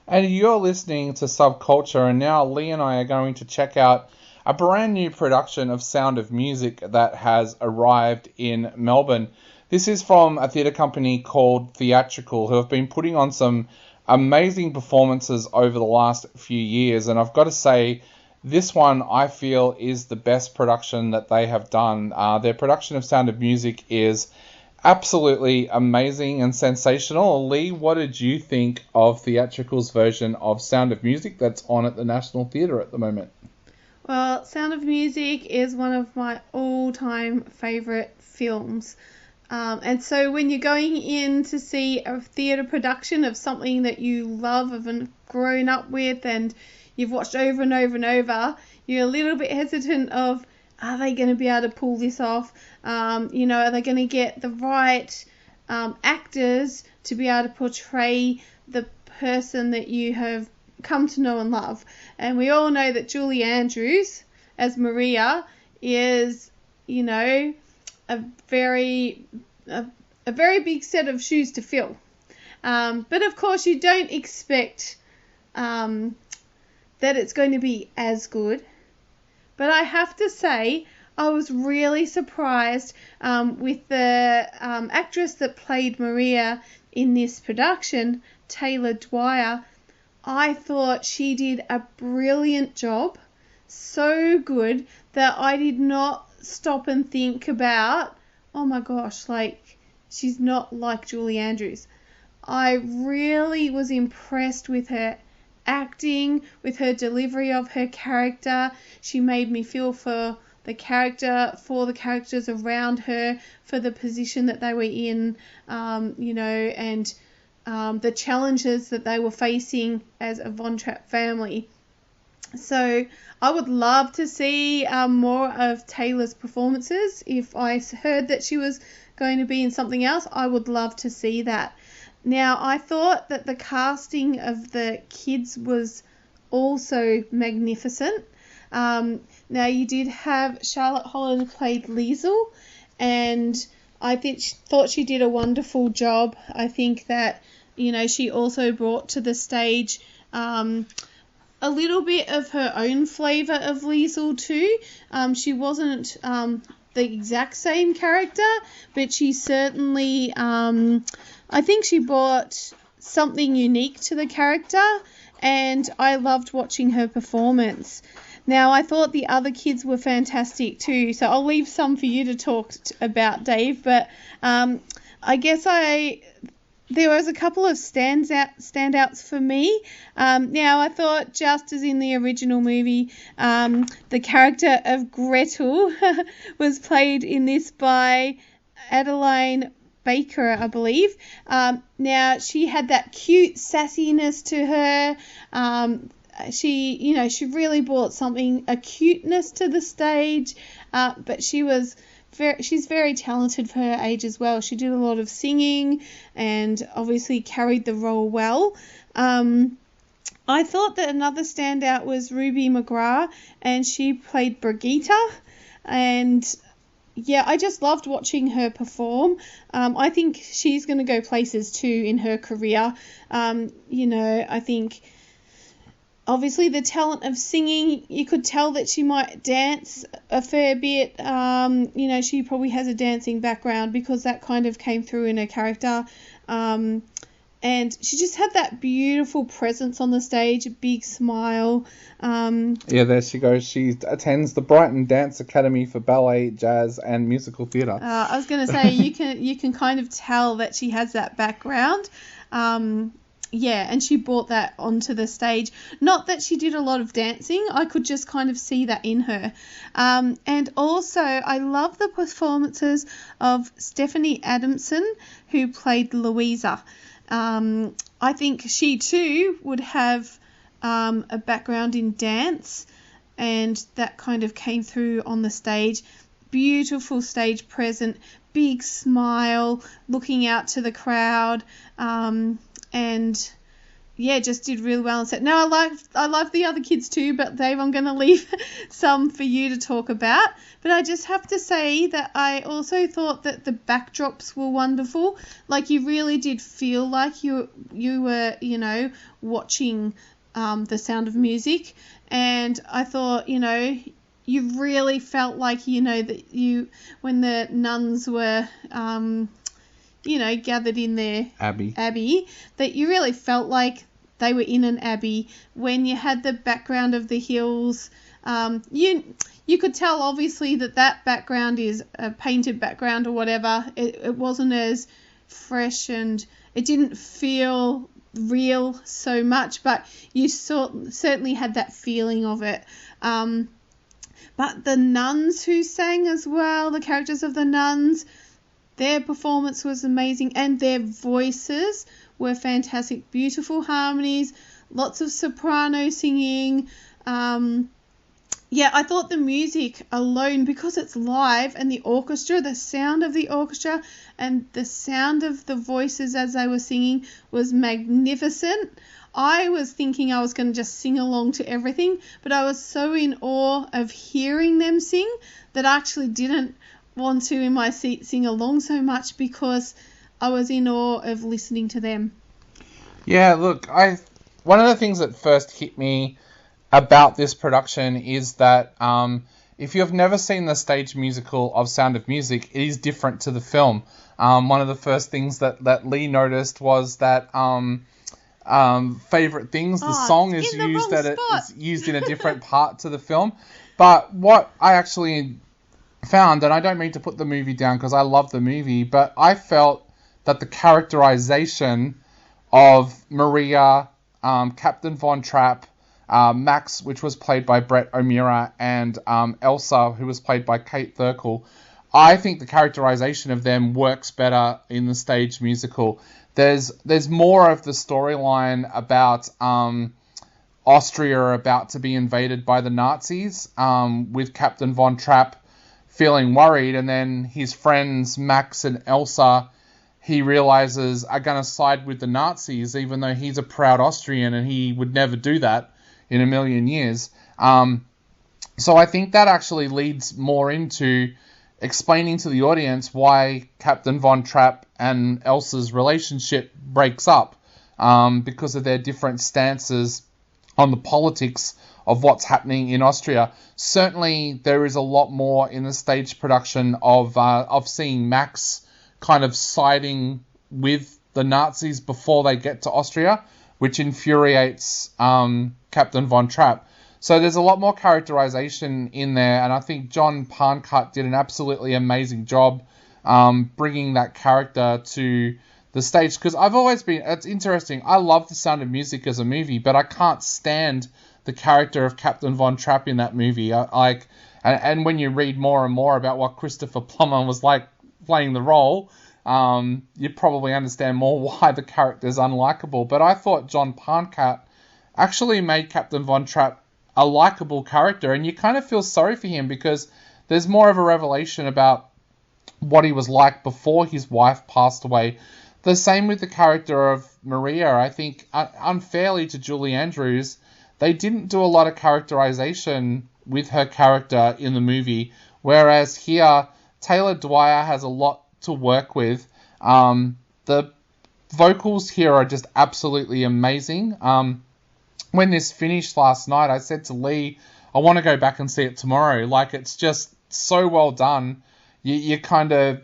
And you're listening to Subculture, and now Lee and I are going to check out a brand new production of Sound of Music that has arrived in Melbourne. This is from a theatre company called Theatrical, who have been putting on some amazing performances over the last few years, and I've got to say, this one I feel is the best production that they have done. Their production of Sound of Music is absolutely amazing and sensational. Lee, what did you think of Theatrical's version of Sound of Music that's on at the National Theatre at the moment? Well, Sound of Music is one of my all-time favourite films. And so when you're going in to see a theatre production of something that you love and grown up with and you've watched over and over and over, you're a little bit hesitant of, are they going to be able to pull this off? Are they going to get the right actors to be able to portray the person that you have come to know and love? And we all know that Julie Andrews as Maria is, a very big set of shoes to fill. But of course, you don't expect that it's going to be as good. But I have to say, I was really surprised with the actress that played Maria in this production, Taylor Dwyer. I thought she did a brilliant job, so good that I did not stop and think about, oh my gosh, she's not like Julie Andrews. I really was impressed with her acting, with her delivery of her character. She made me feel for the characters around her, for the position that they were in, and the challenges that they were facing as a Von Trapp family. So I would love to see more of Taylor's performances. If I heard that she was going to be in something else, I would love to see that. Now, I thought that the casting of the kids was also magnificent. Now, you did have Charlotte Holland played Liesl, and I thought she did a wonderful job. I think that, she also brought to the stage a little bit of her own flavour of Liesl too. She wasn't the exact same character, but she certainly, I think she brought something unique to the character, and I loved watching her performance. Now, I thought the other kids were fantastic too, so I'll leave some for you to talk about, Dave, but I guess there was a couple of standouts for me. Now, I thought, just as in the original movie, the character of Gretel was played in this by Adeline Baker, I believe. Now, she had that cute sassiness to her. She really brought a cuteness to the stage, but she's very talented for her age as well. She did a lot of singing and obviously carried the role well. I thought that another standout was Ruby McGrath, and she played Brigitte. And yeah, I just loved watching her perform. I think she's going to go places too in her career. I think obviously the talent of singing, you could tell that she might dance a fair bit. She probably has a dancing background because that kind of came through in her character. And she just had that beautiful presence on the stage, a big smile. Yeah, there she goes. She attends the Brighton Dance Academy for Ballet, Jazz and Musical Theatre. I was going to say, you can kind of tell that she has that background. And she brought that onto the stage. Not that she did a lot of dancing, I could just kind of see that in her. And also, I love the performances of Stephanie Adamson, who played Louisa. I think she too would have a background in dance, and that kind of came through on the stage. Beautiful stage presence, big smile, looking out to the crowd, and just did really well and said, no, I love the other kids too, but Dave, I'm going to leave some for you to talk about. But I just have to say that I also thought that the backdrops were wonderful. Like, you really did feel like you were, watching The Sound of Music. And I thought, you really felt like, that when the nuns were, gathered in their abbey, that you really felt like they were in an abbey. When you had the background of the hills, you could tell obviously that background is a painted background or whatever. It wasn't as fresh and it didn't feel real so much, but you certainly had that feeling of it. But the nuns who sang as well, the characters of the nuns, their performance was amazing, and their voices were fantastic. Beautiful harmonies, lots of soprano singing. I thought the music alone, because it's live, and the orchestra, the sound of the orchestra and the sound of the voices as they were singing was magnificent. I was thinking I was going to just sing along to everything, but I was so in awe of hearing them sing that I actually didn't want to in my seat sing along so much, because I was in awe of listening to them. Yeah, look, one of the things that first hit me about this production is that if you've never seen the stage musical of Sound of Music, it is different to the film. One of the first things that Lee noticed was that Favorite Things, the song is used in a different part to the film. But what I actually found, and I don't mean to put the movie down because I love the movie, but I felt that the characterization of Maria, Captain Von Trapp, Max, which was played by Brett O'Meara, and Elsa, who was played by Kate Thurkel, I think the characterization of them works better in the stage musical. There's more of the storyline about Austria about to be invaded by the Nazis, with Captain Von Trapp feeling worried, and then his friends Max and Elsa, he realizes, are going to side with the Nazis, even though he's a proud Austrian and he would never do that in a million years. So I think that actually leads more into explaining to the audience why Captain Von Trapp and Elsa's relationship breaks up, because of their different stances on the politics of what's happening in Austria. Certainly there is a lot more in the stage production of seeing Max kind of siding with the Nazis before they get to Austria, which infuriates Captain Von Trapp. So there's a lot more characterization in there, and I think John Parncut did an absolutely amazing job bringing that character to the stage. Because it's interesting, I love The Sound of Music as a movie, but I can't stand the character of Captain Von Trapp in that movie. And when you read more and more about what Christopher Plummer was like playing the role, you probably understand more why the character's unlikable. But I thought John Parncut actually made Captain Von Trapp a likable character, and you kind of feel sorry for him because there's more of a revelation about what he was like before his wife passed away. The same with the character of Maria. I think unfairly to Julie Andrews, they didn't do a lot of characterization with her character in the movie, whereas here Taylor Dwyer has a lot to work with. The vocals here are just absolutely amazing. When this finished last night, I said to Lee, I want to go back and see it tomorrow. Like, it's just so well done. You kind of,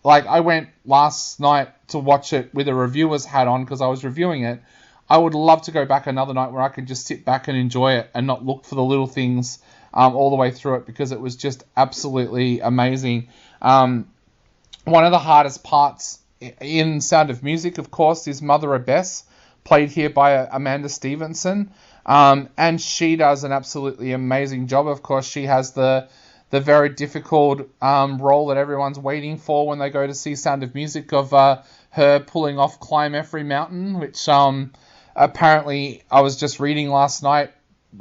like, I went last night to watch it with a reviewer's hat on because I was reviewing it. I would love to go back another night where I could just sit back and enjoy it and not look for the little things all the way through it, because it was just absolutely amazing. One of the hardest parts in Sound of Music, of course, is Mother Abbess, played here by Amanda Stevenson, and she does an absolutely amazing job. Of course, she has the very difficult role that everyone's waiting for when they go to see Sound of Music, of her pulling off Climb Every Mountain, which apparently I was just reading last night,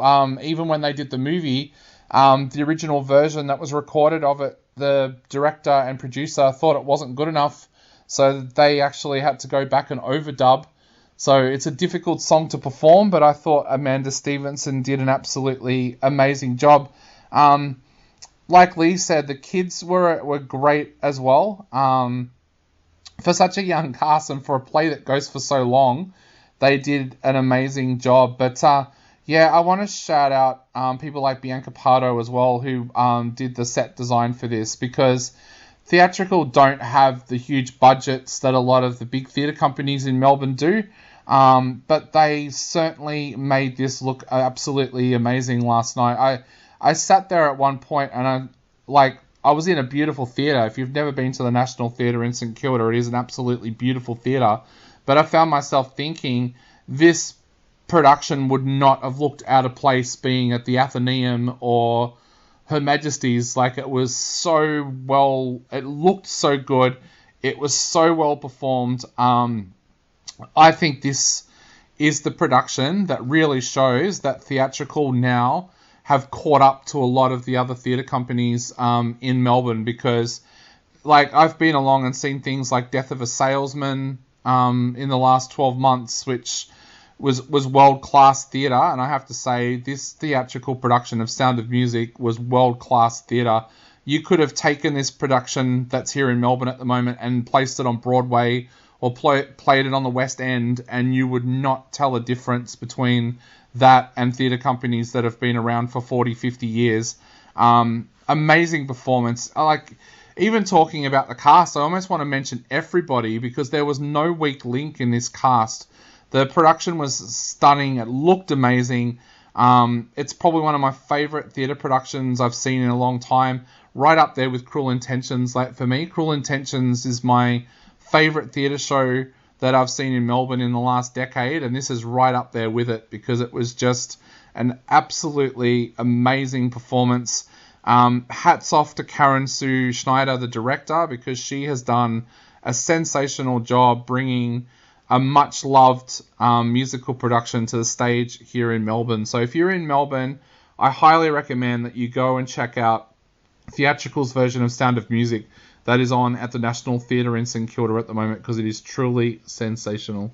even when they did the movie, the original version that was recorded of it, the director and producer thought it wasn't good enough, so they actually had to go back and overdub So it's a difficult song to perform, but I thought Amanda Stevenson did an absolutely amazing job. Like Lee said, the kids were great as well. For such a young cast and for a play that goes for so long, they did an amazing job. But yeah, I want to shout out people like Bianca Pardo as well, who did the set design for this, because theatrical don't have the huge budgets that a lot of the big theatre companies in Melbourne do. But they certainly made this look absolutely amazing last night. I sat there at one point and I was in a beautiful theatre. If you've never been to the National Theatre in St Kilda, it is an absolutely beautiful theatre. But I found myself thinking this production would not have looked out of place being at the Athenaeum or Her Majesty's. Like, it was so well, it looked so good. It was so well performed. I think this is the production that really shows that theatrical now have caught up to a lot of the other theatre companies in Melbourne, because like I've been along and seen things like Death of a Salesman in the last 12 months, which was world-class theatre, and I have to say this theatrical production of Sound of Music was world-class theatre. You could have taken this production that's here in Melbourne at the moment and placed it on Broadway or played it on the West End, and you would not tell a difference between that and theatre companies that have been around for 40, 50 years. Amazing performance. Even talking about the cast, I almost want to mention everybody, because there was no weak link in this cast. The production was stunning. It looked amazing. It's probably one of my favourite theatre productions I've seen in a long time. Right up there with Cruel Intentions. Like, for me, Cruel Intentions is my favourite theatre show that I've seen in Melbourne in the last decade, and this is right up there with it, because it was just an absolutely amazing performance. Hats off to Karen Sue Schneider, the director, because she has done a sensational job bringing a much-loved musical production to the stage here in Melbourne. So if you're in Melbourne, I highly recommend that you go and check out Theatrical's version of Sound of Music that is on at the National Theatre in St Kilda at the moment, because it is truly sensational.